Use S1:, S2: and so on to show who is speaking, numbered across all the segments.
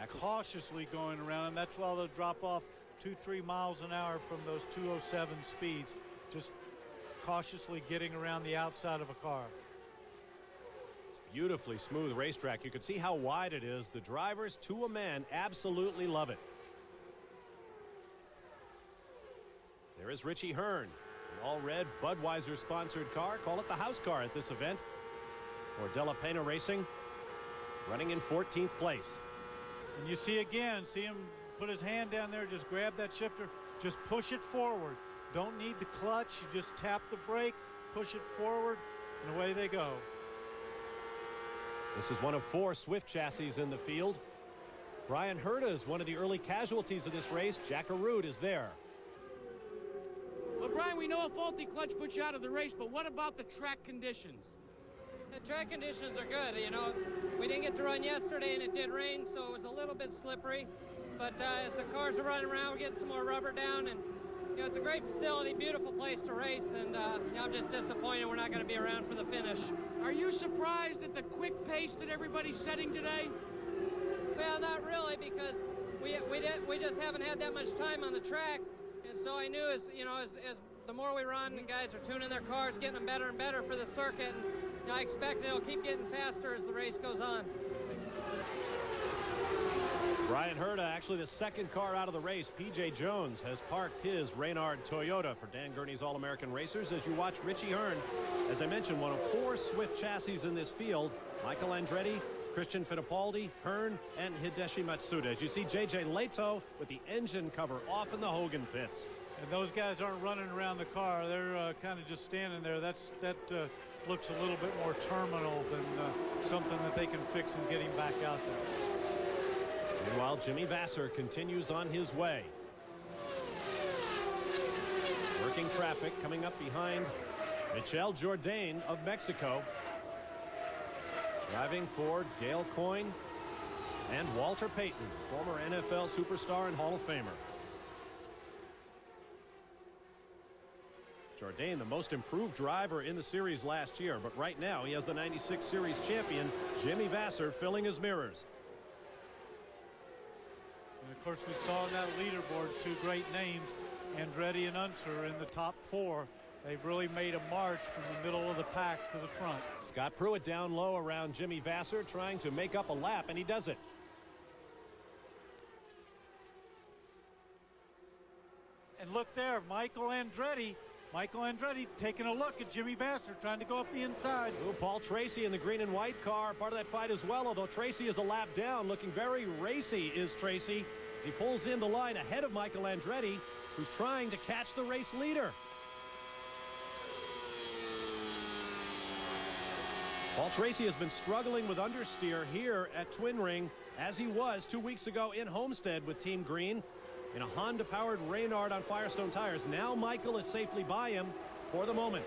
S1: cautiously going around them. That's why they'll drop off 2-3 miles an hour from those 207 speeds, just cautiously getting around the outside of a car.
S2: It's a beautifully smooth racetrack. You can see how wide it is. The drivers, to a man, absolutely love it. There is Richie Hearn, an all-red Budweiser-sponsored car. Call it the house car at this event. For De La Pena Racing, running in 14th place.
S1: And you see him put his hand down there, just grab that shifter, just push it forward. Don't need the clutch, you just tap the brake, push it forward, and away they go.
S2: This is one of 4 Swift chassis in the field. Brian Herta is one of the early casualties of this race. Jack Arute is there.
S3: Well, Brian, we know a faulty clutch puts you out of the race, but what about the track conditions?
S4: The track conditions are good. You know, we didn't get to run yesterday, and it did rain, so it was a little bit slippery. But as the cars are running around, we're getting some more rubber down, and you know, it's a great facility, beautiful place to race, and you know, I'm just disappointed we're not going to be around for the finish.
S3: Are you surprised at the quick pace that everybody's setting today?
S4: Well, not really, because we just haven't had that much time on the track, and so I knew as the more we run, the guys are tuning their cars, getting them better and better for the circuit. And, I expect it'll keep getting faster as the race goes on.
S2: Brian Herta, actually the second car out of the race. P.J. Jones has parked his Reynard Toyota for Dan Gurney's All-American Racers as you watch Richie Hearn. As I mentioned, one of 4 Swift chassis in this field. Michael Andretti, Christian Fittipaldi, Hearn, and Hideshi Matsuda. As you see J.J. Leto with the engine cover off in the Hogan pits.
S1: And those guys aren't running around the car. They're kind of just standing there. That looks a little bit more terminal than something that they can fix and get him back out there.
S2: Meanwhile, Jimmy Vasser continues on his way. Working traffic coming up behind Michel Jourdain of Mexico. Driving for Dale Coyne and Walter Payton, former NFL superstar and Hall of Famer. Jourdain, the most improved driver in the series last year, but right now he has the 96 series champion, Jimmy Vasser, filling his mirrors.
S1: And of course, we saw on that leaderboard 2 great names, Andretti and Unser, in the top 4. They've really made a march from the middle of the pack to the front.
S2: Scott Pruitt down low around Jimmy Vasser, trying to make up a lap, and he does it.
S1: And look there, Michael Andretti taking a look at Jimmy Vasser, trying to go up the inside.
S2: Ooh, Paul Tracy in the green and white car, part of that fight as well, although Tracy is a lap down. Looking very racy is Tracy as he pulls in the line ahead of Michael Andretti, who's trying to catch the race leader. Paul Tracy has been struggling with understeer here at Twin Ring, as he was 2 weeks ago in Homestead with Team Green in a Honda-powered Reynard on Firestone tires. Now Michael is safely by him for the moment.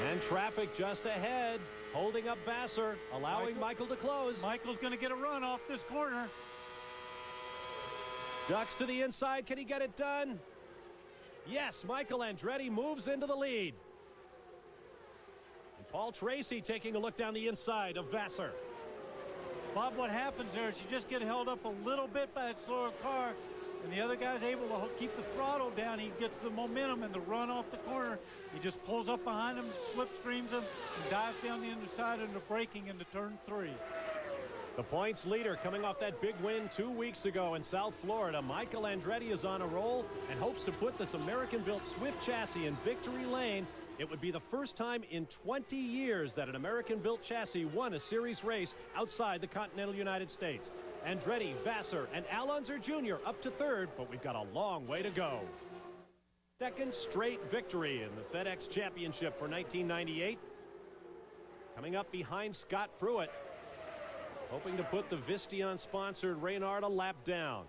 S2: And traffic just ahead, holding up Vasser, allowing Michael to close.
S1: Michael's going to get a run off this corner.
S2: Ducks to the inside. Can he get it done? Yes, Michael Andretti moves into the lead. And Paul Tracy taking a look down the inside of Vasser.
S1: Bob, what happens there is you just get held up a little bit by that slower car, and the other guy's able to keep the throttle down. He gets the momentum and the run off the corner. He just pulls up behind him, slipstreams him, and dives down the underside into braking into turn 3.
S2: The points leader coming off that big win 2 weeks ago in South Florida. Michael Andretti is on a roll and hopes to put this American-built Swift chassis in victory lane. It would be the first time in 20 years that an American-built chassis won a series race outside the continental United States. Andretti, Vasser, and Al Unser Jr. up to 3rd, but we've got a long way to go. Second straight victory in the FedEx Championship for 1998. Coming up behind Scott Pruitt, hoping to put the Visteon-sponsored Reynard a lap down.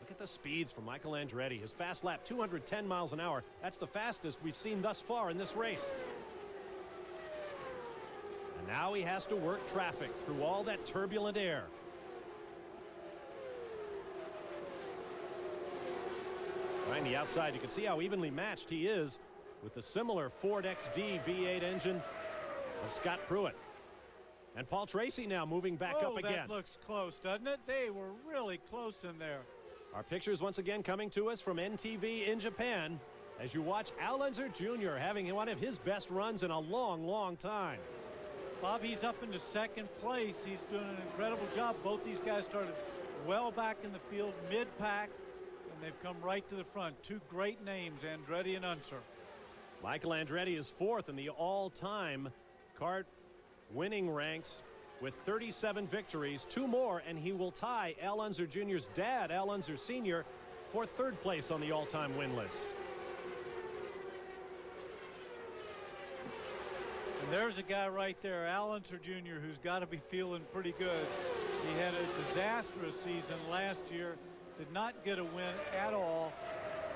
S2: Look at the speeds for Michael Andretti. His fast lap, 210 miles an hour. That's the fastest we've seen thus far in this race. And now he has to work traffic through all that turbulent air. Right on the outside, you can see how evenly matched he is with the similar Ford XD V8 engine of Scott Pruitt. And Paul Tracy now moving back up again.
S1: That looks close, doesn't it? They were really close in there.
S2: Our pictures once again coming to us from NTV in Japan as you watch Al Unser Jr. having one of his best runs in a long, long time.
S1: Bob, he's up into second place. He's doing an incredible job. Both these guys started well back in the field, mid-pack, and they've come right to the front. Two great names, Andretti and Unser.
S2: Michael Andretti is fourth in the all-time kart winning ranks with 37 victories, 2 more, and he will tie Al Unser Jr.'s dad, Al Unser Sr., for third place on the all-time win list.
S1: And there's a guy right there, Al Unser Jr., who's got to be feeling pretty good. He had a disastrous season last year, did not get a win at all.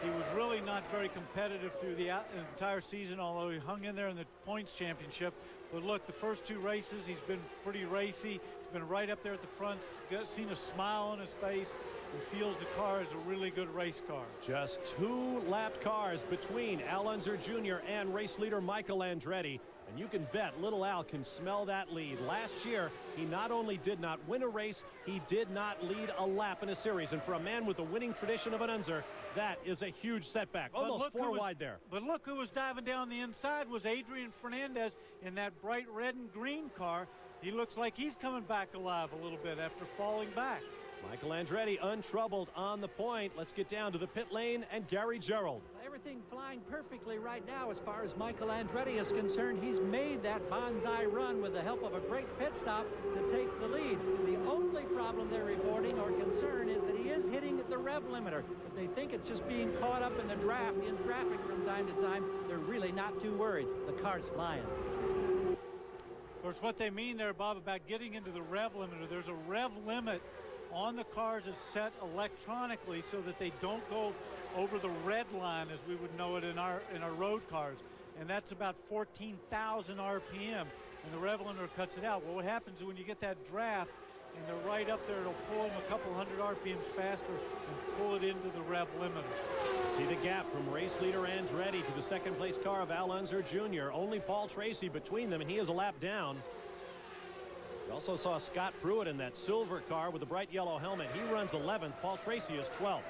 S1: He was really not very competitive through the entire season, although he hung in there in the points championship. But look, the first 2 races, he's been pretty racy. He's been right up there at the front, seen a smile on his face, and feels the car is a really good race car.
S2: Just 2 lapped cars between Al Unser Jr. and race leader Michael Andretti. And you can bet little Al can smell that lead. Last year, he not only did not win a race, he did not lead a lap in a series. And for a man with the winning tradition of an Unser, that is a huge setback. Almost 4 wide there.
S1: But look who was diving down the inside was Adrian Fernandez in that bright red and green car. He looks like he's coming back alive a little bit after falling back.
S2: Michael Andretti untroubled on the point. Let's get down to the pit lane and Gary Gerold.
S5: Everything flying perfectly right now as far as Michael Andretti is concerned. He's made that bonsai run with the help of a great pit stop to take the lead. The only problem they're reporting or concern is that he is hitting the rev limiter. But they think it's just being caught up in the draft in traffic from time to time. They're really not too worried. The car's flying.
S1: Of course, what they mean there, Bob, about getting into the rev limiter, there's a rev limit on the cars that's set electronically so that they don't go over the red line as we would know it in our road cars, and that's about 14,000 RPM, and the rev limiter cuts it out. Well, what happens when you get that draft and they're right up there, it'll pull them a couple hundred RPMs faster and pull it into the rev limiter.
S2: See the gap from race leader Andretti to the second place car of Al Unser Jr. Only Paul Tracy between them, and he is a lap down. We also saw Scott Pruitt in that silver car with the bright yellow helmet. He runs 11th. Paul Tracy is 12th.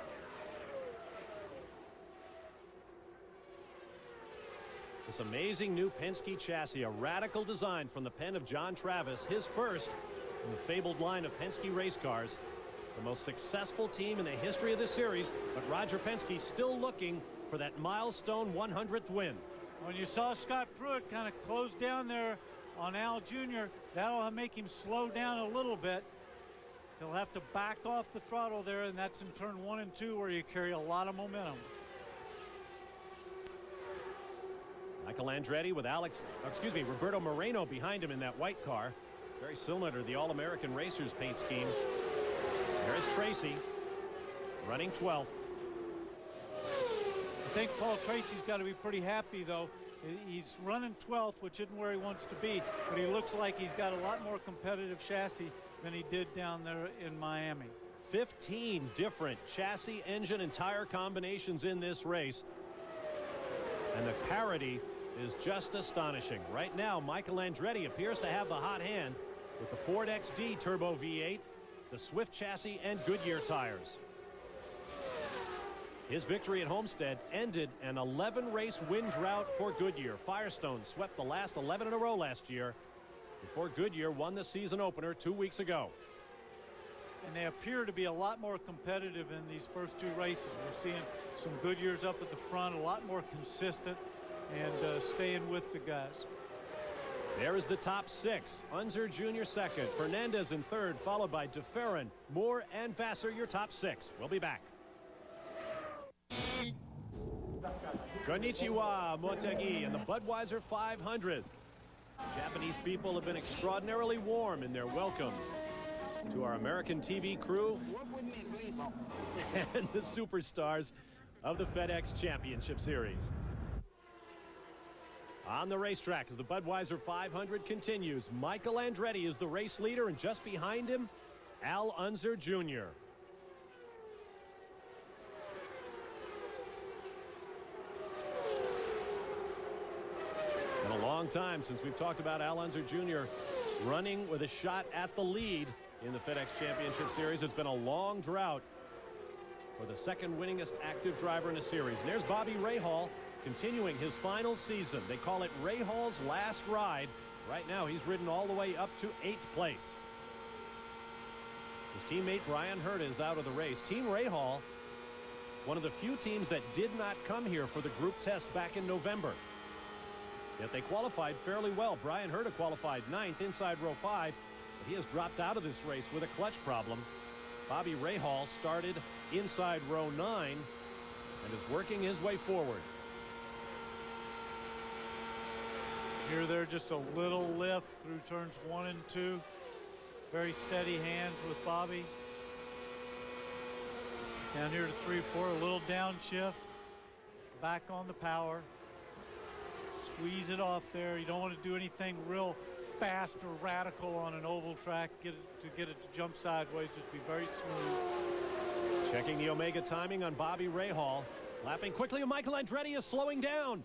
S2: This amazing new Penske chassis, a radical design from the pen of John Travis, his first in the fabled line of Penske race cars. The most successful team in the history of the series, but Roger Penske still looking for that milestone 100th win.
S1: When you saw Scott Pruitt kind of close down there on Al Jr., that'll make him slow down a little bit. He'll have to back off the throttle there, and that's in turn 1 and 2 where you carry a lot of momentum.
S2: Michael Andretti with Roberto Moreno behind him in that white car. Very similar to the All-American Racers paint scheme. There's Tracy running 12th.
S1: I think Paul Tracy's got to be pretty happy, though. He's running 12th, which isn't where he wants to be, but he looks like he's got a lot more competitive chassis than he did down there in Miami.
S2: 15 different chassis, engine, and tire combinations in this race. And the parity is just astonishing. Right now, Michael Andretti appears to have the hot hand with the Ford XD Turbo V8, the Swift chassis, and Goodyear tires. His victory at Homestead ended an 11-race win drought for Goodyear. Firestone swept the last 11 in a row last year before Goodyear won the season opener 2 weeks ago.
S1: And they appear to be a lot more competitive in these first 2 races. We're seeing some Goodyears up at the front, a lot more consistent, and staying with the guys.
S2: There is the top 6. Unser Jr. second, Fernandez in third, followed by DeFerrin, Moore, and Vassar, your top 6. We'll be back. Konnichiwa, Motegi, and the Budweiser 500. Japanese people have been extraordinarily warm in their welcome to our American TV crew and the superstars of the FedEx Championship Series. On the racetrack as the Budweiser 500 continues, Michael Andretti is the race leader, and just behind him, Al Unser Jr. Been a long time since we've talked about Al Unser Jr. running with a shot at the lead in the FedEx Championship Series. It's been a long drought for the second winningest active driver in a series. And there's Bobby Rahal continuing his final season. They call it Rahal's last ride. Right now he's ridden all the way up to 8th place. His teammate Brian Hurd is out of the race. Team Rahal, one of the few teams that did not come here for the group test back in November. Yet they qualified fairly well. Brian Hurd qualified 9th inside row 5, but he has dropped out of this race with a clutch problem. Bobby Rahal started inside row 9 and is working his way forward.
S1: Here they're just a little lift through turns 1 and 2. Very steady hands with Bobby. Down here to 3, 4, a little downshift. Back on the power. Squeeze it off there. You don't want to do anything real fast or radical on an oval track. Get it to jump sideways. Just be very smooth.
S2: Checking the Omega timing on Bobby Rahal. Lapping quickly, and Michael Andretti is slowing down.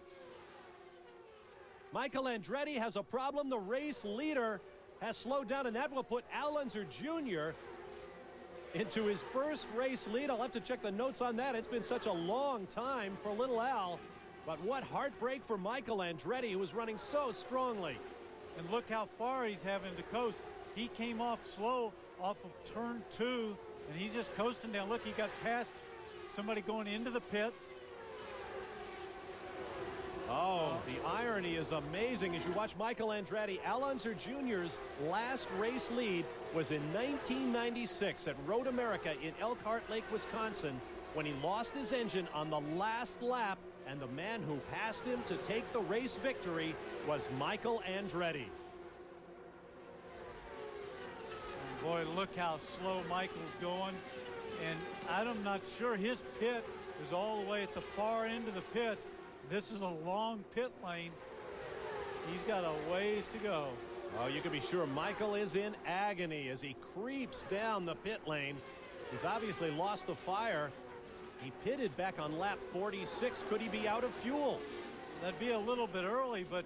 S2: Michael Andretti has a problem. The race leader has slowed down, and that will put Al Unser Jr. into his first race lead. I'll have to check the notes on that. It's been such a long time for little Al. But what heartbreak for Michael Andretti, who was running so strongly.
S1: And look how far he's having to coast. He came off slow off of turn 2, and he's just coasting down. Look, he got past somebody going into the pits.
S2: Oh, the irony is amazing as you watch Michael Andretti. Al Unser Jr.'s last race lead was in 1996 at Road America in Elkhart Lake, Wisconsin, when he lost his engine on the last lap, and the man who passed him to take the race victory was Michael Andretti.
S1: And boy, look how slow Michael's going. And I'm not sure his pit is all the way at the far end of the pits. This is a long pit lane. He's got a ways to go.
S2: Oh, you can be sure Michael is in agony as he creeps down the pit lane. He's obviously lost the fire. He pitted back on lap 46. Could he be out of fuel?
S1: That'd be a little bit early, but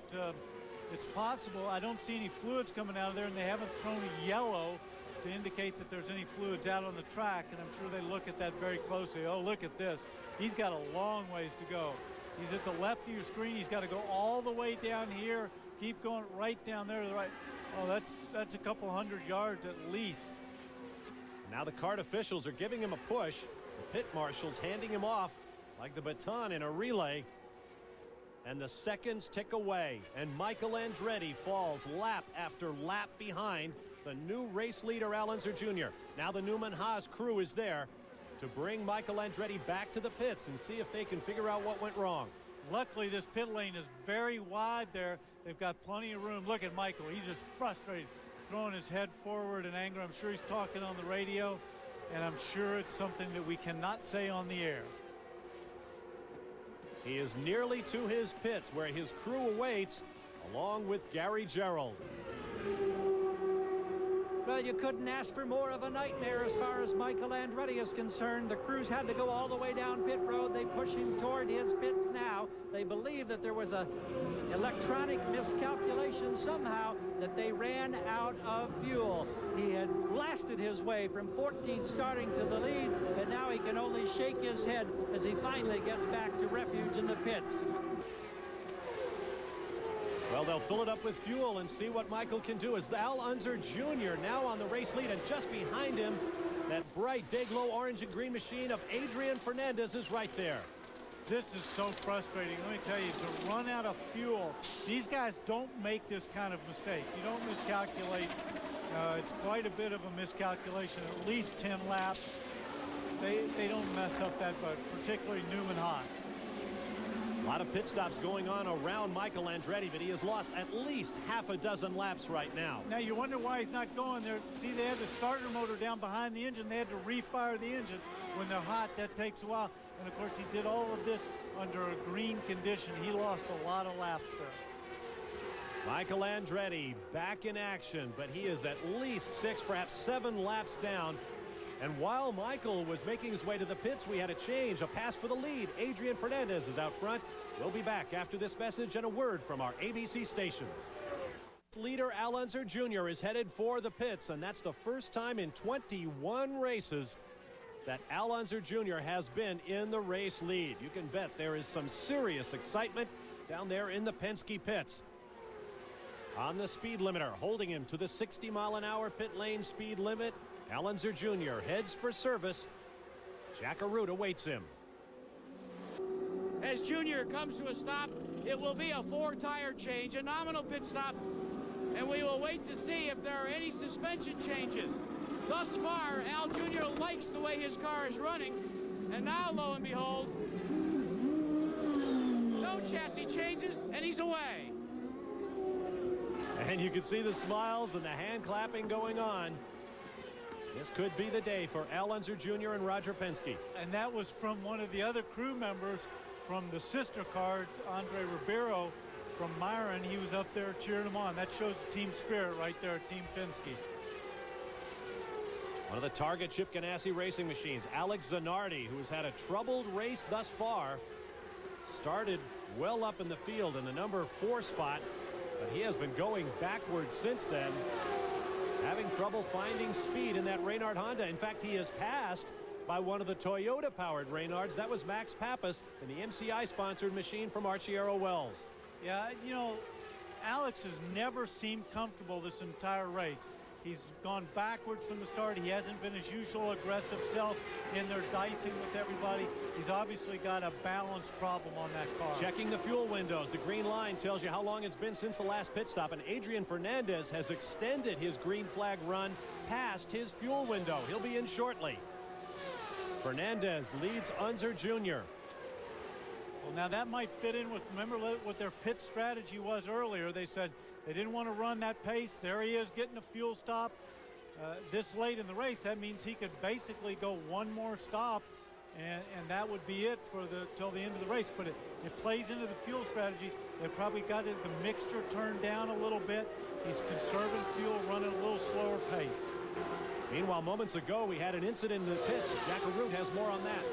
S1: it's possible. I don't see any fluids coming out of there, and they haven't thrown a yellow to indicate that there's any fluids out on the track, and I'm sure they look at that very closely. Oh, look at this. He's got a long ways to go. He's at the left of your screen. He's got to go all the way down here. Keep going right down there to the right. Oh, that's a couple hundred yards at least.
S2: Now the kart officials are giving him a push. The pit marshals handing him off like the baton in a relay. And the seconds tick away, and Michael Andretti falls lap after lap behind the new race leader, Al Unser Jr. Now the Newman Haas crew is there to bring Michael Andretti back to the pits and see if they can figure out what went wrong.
S1: Luckily, this pit lane is very wide there. They've got plenty of room. Look at Michael. He's just frustrated, throwing his head forward in anger. I'm sure he's talking on the radio, and I'm sure it's something that we cannot say on the air.
S2: He is nearly to his pits where his crew awaits, along with Gary Gerald.
S5: Well, you couldn't ask for more of a nightmare as far as Michael Andretti is concerned. The crews had to go all the way down pit road. They push him toward his pits now. They believe that there was a electronic miscalculation somehow, that they ran out of fuel. He had blasted his way from 14th starting to the lead, but now he can only shake his head as he finally gets back to refuge in the pits.
S2: Well, they'll fill it up with fuel and see what Michael can do. As Al Unser Jr. now on the race lead, and just behind him, that bright day-glow orange and green machine of Adrian Fernandez is right there.
S1: This is so frustrating. Let me tell you, to run out of fuel, these guys don't make this kind of mistake. You don't miscalculate. It's quite a bit of a miscalculation, at least 10 laps. They don't mess up that, but particularly Newman Haas.
S2: A lot of pit stops going on around Michael Andretti, but he has lost at least half a dozen laps right now.
S1: Now you wonder why he's not going there. See, they have the starter motor down behind the engine. They had to refire the engine when they're hot. That takes a while. And of course, he did all of this under a green condition. He lost a lot of laps there.
S2: Michael Andretti back in action, but he is at least 6, perhaps 7 laps down. And while Michael was making his way to the pits, we had a change, a pass for the lead. Adrian Fernandez is out front. We'll be back after this message and a word from our ABC stations. Leader Al Unser Jr. is headed for the pits, and that's the first time in 21 races that Al Unser Jr. has been in the race lead. You can bet there is some serious excitement down there in the Penske pits. On the speed limiter, holding him to the 60-mile-an-hour pit lane speed limit, Al Unser Jr. heads for service. Jack Arute awaits him.
S3: As Junior comes to a stop, it will be a 4-tire change, a nominal pit stop, and we will wait to see if there are any suspension changes. Thus far, Al Jr. likes the way his car is running, and now, lo and behold, no chassis changes, and he's away.
S2: And you can see the smiles and the hand clapping going on. This could be the day for Al Unser Jr. and Roger Penske.
S1: And that was from one of the other crew members from the sister car, Andre Ribeiro from Myron. He was up there cheering him on. That shows the team spirit right there at Team Penske.
S2: One of the Target Chip Ganassi racing machines, Alex Zanardi, who has had a troubled race thus far, started well up in the field in the number 4 spot, but he has been going backwards since then, having trouble finding speed in that Reynard Honda. In fact, he is passed by one of the Toyota-powered Reynards. That was Max Pappas in the MCI-sponsored machine from Archiero Wells.
S1: Yeah, you know, Alex has never seemed comfortable this entire race. He's gone backwards from the start. He hasn't been his usual aggressive self in there dicing with everybody. He's obviously got a balance problem on that car.
S2: Checking the fuel windows. The green line tells you how long it's been since the last pit stop, and Adrian Fernandez has extended his green flag run past his fuel window. He'll be in shortly. Fernandez leads Unser Jr.
S1: Well, now that might fit in with, remember what their pit strategy was earlier. They said they didn't want to run that pace. There he is getting a fuel stop this late in the race. That means he could basically go one more stop, and that would be it for till the end of the race. But it plays into the fuel strategy. They probably got the mixture turned down a little bit. He's conserving fuel, running a little slower pace.
S2: Meanwhile, moments ago, we had an incident in the pits. Jack Arute has more on that.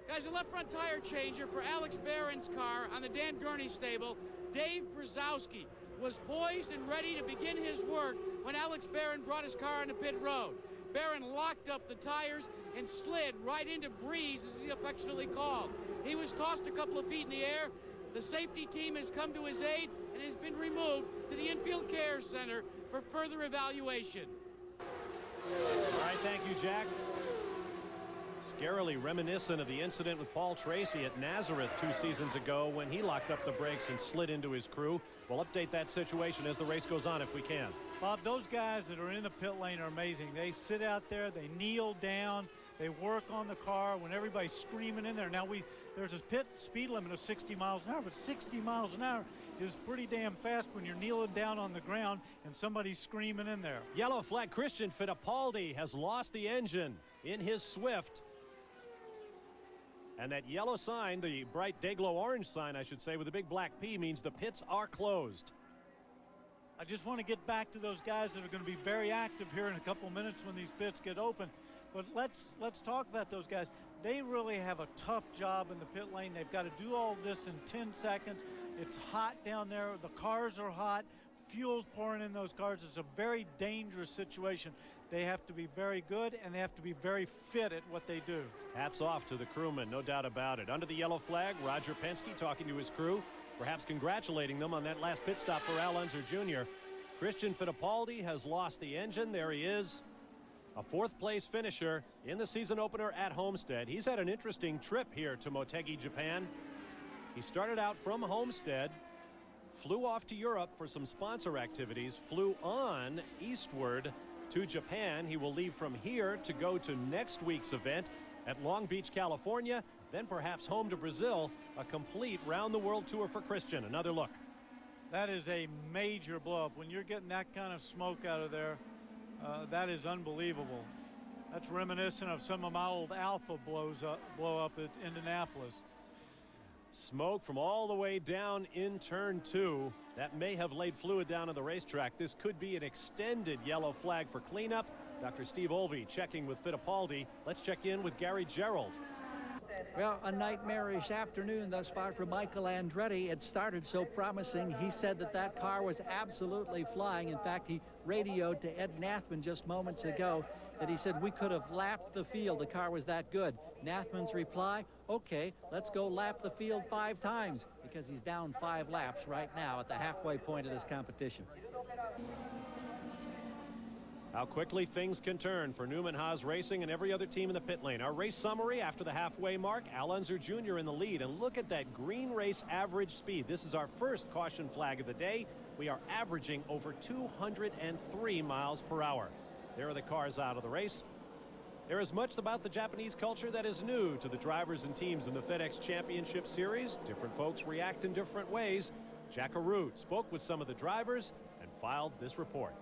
S3: Guys, a left front tire changer for Alex Barron's car on the Dan Gurney stable. Dave Brzezowski was poised and ready to begin his work when Alex Barron brought his car onto pit road. Barron locked up the tires and slid right into Breeze, as he affectionately called. He was tossed a couple of feet in the air. The safety team has come to his aid and has been removed to the Infield Care Center for further evaluation.
S2: All right, thank you, Jack. Scarily reminiscent of the incident with Paul Tracy at Nazareth 2 seasons ago when he locked up the brakes and slid into his crew. We'll update that situation as the race goes on if we can.
S1: Bob, those guys that are in the pit lane are amazing. They sit out there, they kneel down, they work on the car when everybody's screaming in there. Now, there's a pit speed limit of 60 miles an hour, but 60 miles an hour is pretty damn fast when you're kneeling down on the ground and somebody's screaming in there.
S2: Yellow flag. Christian Fittipaldi has lost the engine in his Swift. And that yellow sign, the bright day-glow orange sign, I should say, with a big black P, means the pits are closed.
S1: I just want to get back to those guys that are going to be very active here in a couple minutes when these pits get open. But let's talk about those guys. They really have a tough job in the pit lane. They've got to do all this in 10 seconds. It's hot down there. The cars are hot. Fuel's pouring in those cars. It's a very dangerous situation. They have to be very good, and they have to be very fit at what they do.
S2: Hats off to the crewmen, no doubt about it. Under the yellow flag, Roger Penske talking to his crew, perhaps congratulating them on that last pit stop for Al Unser Jr. Christian Fittipaldi has lost the engine. There he is, a 4th place finisher in the season opener at Homestead. He's had an interesting trip here to Motegi, Japan. He started out from Homestead, flew off to Europe for some sponsor activities, flew on eastward to Japan. He will leave from here to go to next week's event at Long Beach, California, then perhaps home to Brazil. A complete round-the-world tour for Christian. Another look.
S1: That is a major blow-up. When you're getting that kind of smoke out of there, that is unbelievable. That's reminiscent of some of my old Alpha blow-up at Indianapolis.
S2: Smoke from all the way down in turn 2. That may have laid fluid down on the racetrack. This could be an extended yellow flag for cleanup. Dr. Steve Olvey checking with Fittipaldi. Let's check in with Gary Gerold.
S5: Well, a nightmarish afternoon thus far for Michael Andretti. It started so promising. He said that that car was absolutely flying. In fact, he radioed to Ed Nathman just moments ago that he said we could have lapped the field. The car was that good. Nathman's reply, okay, let's go lap the field 5 times, because he's down 5 laps right now at the halfway point of this competition.
S2: How quickly things can turn for Newman Haas Racing and every other team in the pit lane. Our race summary after the halfway mark. Al Unser Jr. in the lead. And look at that green race average speed. This is our first caution flag of the day. We are averaging over 203 miles per hour. There are the cars out of the race. There is much about the Japanese culture that is new to the drivers and teams in the FedEx Championship Series. Different folks react in different ways. Jack Arute spoke with some of the drivers and filed this report.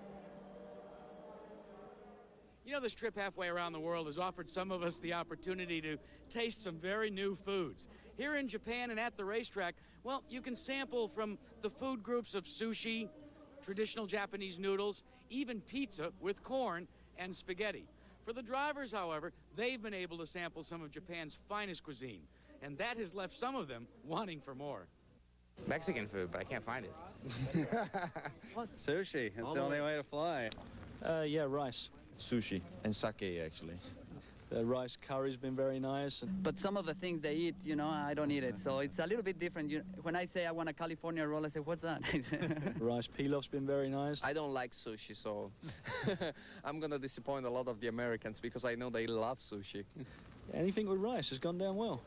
S3: You know, this trip halfway around the world has offered some of us the opportunity to taste some very new foods. Here in Japan and at the racetrack, well, you can sample from the food groups of sushi, traditional Japanese noodles, even pizza with corn and spaghetti. For the drivers, however, they've been able to sample some of Japan's finest cuisine, and that has left some of them wanting for more.
S6: Mexican food, but I can't find it.
S7: Sushi. It's the only way to fly.
S8: Yeah, rice.
S7: Sushi and sake, actually.
S8: The rice curry's been very nice.
S9: But some of the things they eat, you know, I don't eat it. So it's a little bit different. When I say I want a California roll, I say, what's that?
S8: Rice pilaf's been very nice.
S6: I don't like sushi, so I'm going to disappoint a lot of the Americans because I know they love sushi.
S8: Anything with rice has gone down well.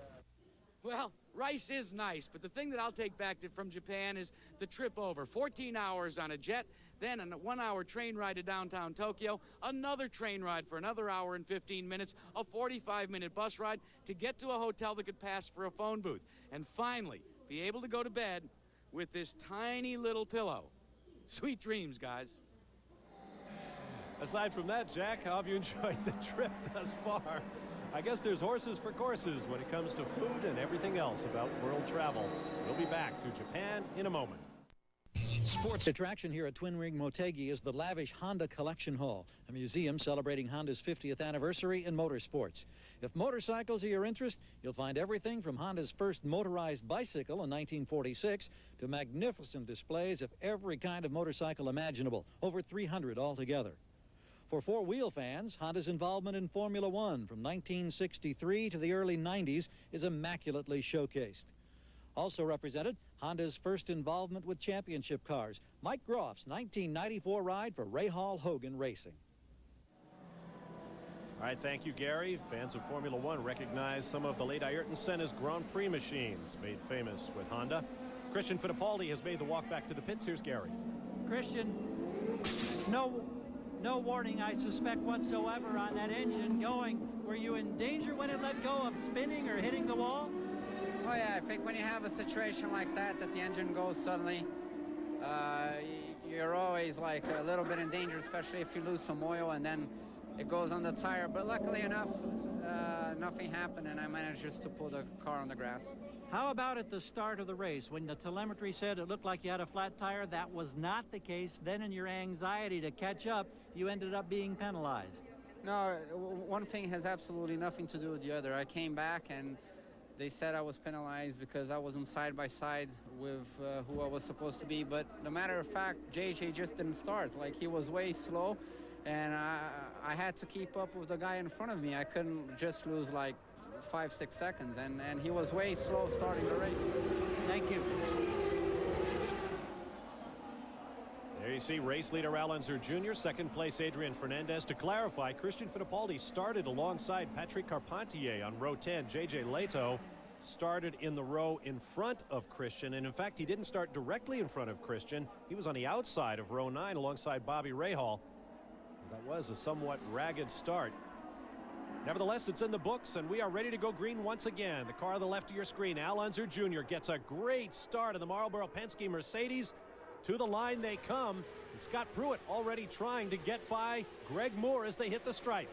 S3: Well, rice is nice, but the thing that I'll take back from Japan is the trip over. 14 hours on a jet, then a 1-hour train ride to downtown Tokyo, another train ride for another hour and 15 minutes, a 45-minute bus ride to get to a hotel that could pass for a phone booth, and finally be able to go to bed with this tiny little pillow. Sweet dreams, guys.
S2: Aside from that, Jack, how have you enjoyed the trip thus far? I guess there's horses for courses when it comes to food and everything else about world travel. We'll be back to Japan in a moment.
S5: Sports attraction here at Twin Ring Motegi is the lavish Honda Collection Hall, a museum celebrating Honda's 50th anniversary in motorsports. If motorcycles are your interest, you'll find everything from Honda's first motorized bicycle in 1946 to magnificent displays of every kind of motorcycle imaginable, over 300 altogether. For four-wheel fans, Honda's involvement in Formula One from 1963 to the early 90s is immaculately showcased. Also represented, Honda's first involvement with championship cars, Mike Groff's 1994 ride for Ray Hall Hogan Racing.
S2: All right, thank you, Gary. Fans of Formula One recognize some of the late Ayrton Senna's Grand Prix machines made famous with Honda. Christian Fittipaldi has made the walk back to the pits. Here's Gary.
S5: Christian, no warning, I suspect, whatsoever on that engine going. Were you in danger when it let go of spinning or hitting the wall?
S10: Oh yeah, I think when you have a situation like that the engine goes suddenly, you're always like a little bit in danger, especially if you lose some oil and then it goes on the tire. But luckily enough, nothing happened and I managed just to pull the car on the grass.
S5: How about at the start of the race when the telemetry said it looked like you had a flat tire? That was not the case. Then in your anxiety to catch up, you ended up being penalized.
S10: No, one thing has absolutely nothing to do with the other. I came back and they said I was penalized because I wasn't side by side with who I was supposed to be. But the matter of fact, JJ just didn't start. Like, he was way slow and I had to keep up with the guy in front of me. I couldn't just lose like 5-6 seconds, and he was way slow starting the race.
S5: Thank you.
S2: There you see race leader Al Unser Jr., second place Adrian Fernandez. To clarify, Christian Fittipaldi started alongside Patrick Carpentier on row 10. JJ Leto started in the row in front of Christian, and in fact he didn't start directly in front of Christian. He was on the outside of row 9 alongside Bobby Rahal. That was a somewhat ragged start. Nevertheless, it's in the books, and we are ready to go green once again. The car on the left of your screen, Al Unser Jr. gets a great start in the Marlboro Penske Mercedes. To the line they come, and Scott Pruitt already trying to get by Greg Moore as they hit the stripe.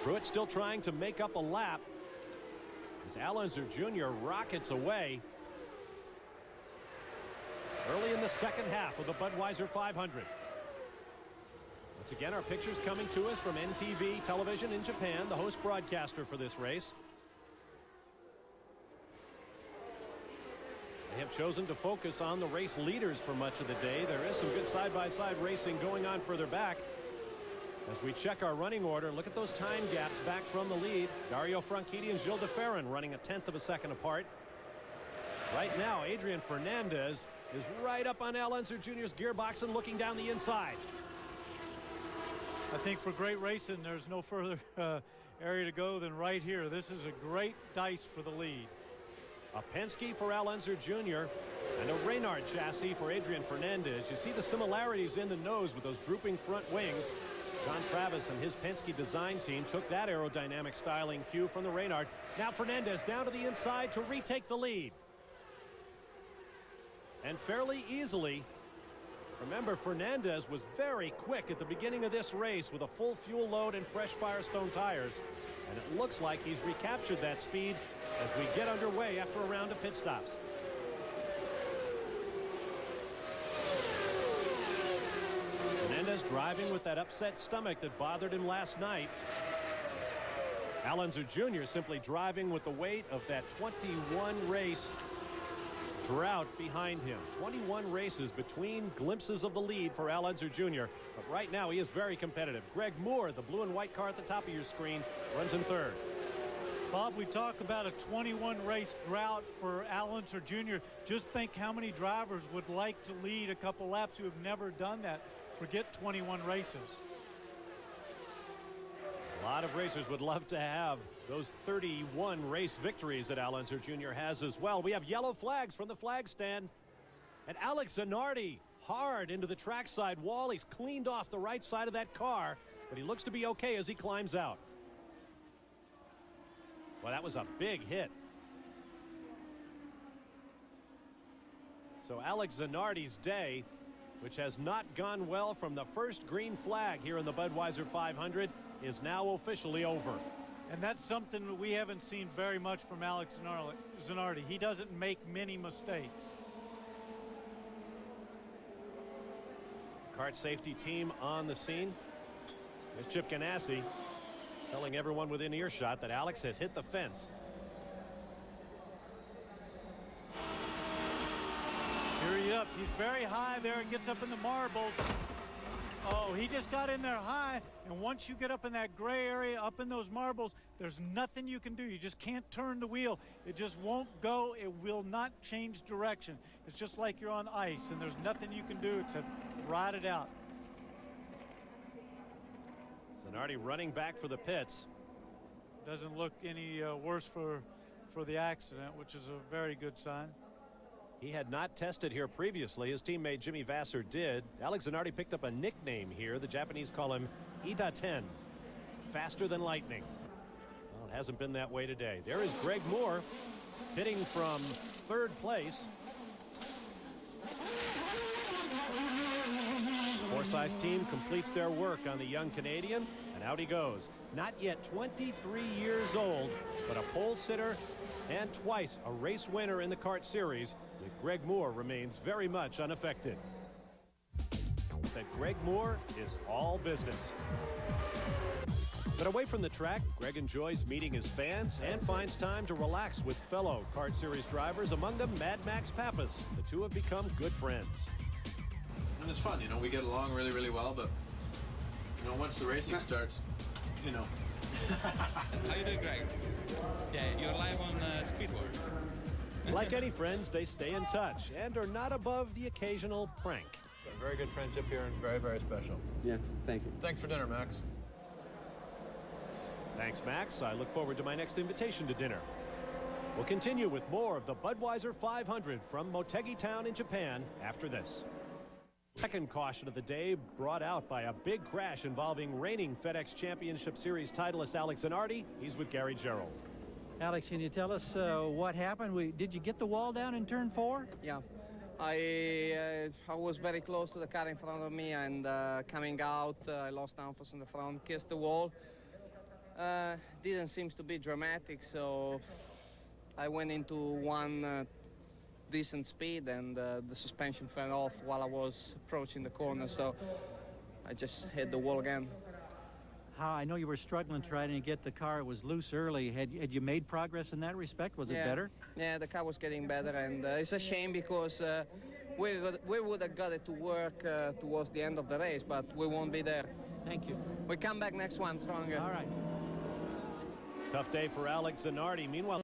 S2: Pruitt still trying to make up a lap as Al Unser Jr. rockets away. Early in the second half of the Budweiser 500. Once again, our pictures coming to us from NTV Television in Japan, the host broadcaster for this race. They have chosen to focus on the race leaders for much of the day. There is some good side-by-side racing going on further back. As we check our running order, look at those time gaps back from the lead. Dario Franchitti and Gilles de Ferran running 1/10 of a second apart. Right now, Adrian Fernandez is right up on Al Unser Jr.'s gearbox and looking down the inside.
S1: I think for great racing, there's no further area to go than right here. This is a great dice for the lead.
S2: A Penske for Al Unser Jr. and a Reynard chassis for Adrian Fernandez. You see the similarities in the nose with those drooping front wings. John Travis and his Penske design team took that aerodynamic styling cue from the Reynard. Now Fernandez down to the inside to retake the lead. And fairly easily. Remember, Fernandez was very quick at the beginning of this race with a full fuel load and fresh Firestone tires. And it looks like he's recaptured that speed as we get underway after a round of pit stops. Fernandez driving with that upset stomach that bothered him last night. Al Unser Jr. simply driving with the weight of that 21 race drought behind him. 21 races between glimpses of the lead for Al Unser Jr. But right now he is very competitive. Greg Moore, the blue and white car at the top of your screen, runs in third.
S1: Bob, we talk about a 21 race drought for Al Unser Jr. Just think how many drivers would like to lead a couple laps who have never done that. Forget 21 races.
S2: A lot of racers would love to have those 31 race victories that Al Unser Jr. has as well. We have yellow flags from the flag stand. And Alex Zanardi hard into the trackside wall. He's cleaned off the right side of that car, but he looks to be okay as he climbs out. Well, that was a big hit. So Alex Zanardi's day, which has not gone well from the first green flag here in the Budweiser 500, is now officially over.
S1: And that's something that we haven't seen very much from Alex Zanardi. He doesn't make many mistakes.
S2: Kart safety team on the scene. There's Chip Ganassi telling everyone within earshot that Alex has hit the fence.
S1: Here he up. He's very high there and gets up in the marbles. Oh, he just got in there high, and once you get up in that gray area, up in those marbles, there's nothing you can do. You just can't turn the wheel. It just won't go. It will not change direction. It's just like you're on ice, and there's nothing you can do except ride it out.
S2: Zanardi running back for the pits.
S1: Doesn't look any worse for the accident, which is a very good sign.
S2: He had not tested here previously. His teammate Jimmy Vasser did. Alex Zanardi picked up a nickname here. The Japanese call him Ita-10, faster than lightning. Well, it hasn't been that way today. There is Greg Moore pitting from third place. Forsyth team completes their work on the young Canadian, and out he goes. Not yet 23 years old, but a pole sitter and twice a race winner in the kart series. Greg Moore remains very much unaffected. That Greg Moore is all business. But away from the track, Greg enjoys meeting his fans and finds time to relax with fellow kart series drivers, among them Mad Max Pappas. The two have become good friends.
S11: And it's fun, you know, we get along really, really well, but, you know, once the racing starts, you know.
S12: How you doing, Greg? Yeah, you're live on Speedway.
S2: Like any friends, they stay in touch and are not above the occasional prank.
S11: A very good friendship here and very, very special.
S13: Yeah, thank you.
S11: Thanks for dinner, Max.
S2: Thanks, Max. I look forward to my next invitation to dinner. We'll continue with more of the Budweiser 500 from Motegi Town in Japan after this. Second caution of the day brought out by a big crash involving reigning FedEx Championship Series titleist Alex Zanardi. He's with Gary Gerald.
S5: Alex, can you tell us what happened? Did you get the wall down in turn 4?
S6: Yeah, I was very close to the car in front of me, and coming out, I lost downforce in the front, kissed the wall. Didn't seem to be dramatic, so I went into one decent speed, and the suspension fell off while I was approaching the corner. So I just hit the wall again.
S5: I know you were struggling trying to get the car. It was loose early. Had you made progress in that respect? Was it better?
S6: Yeah, the car was getting better, and it's a shame because we would have got it to work towards the end of the race, but we won't be there.
S5: Thank you.
S6: We come back next one stronger.
S5: All right.
S2: Tough day for Alex Zanardi. Meanwhile,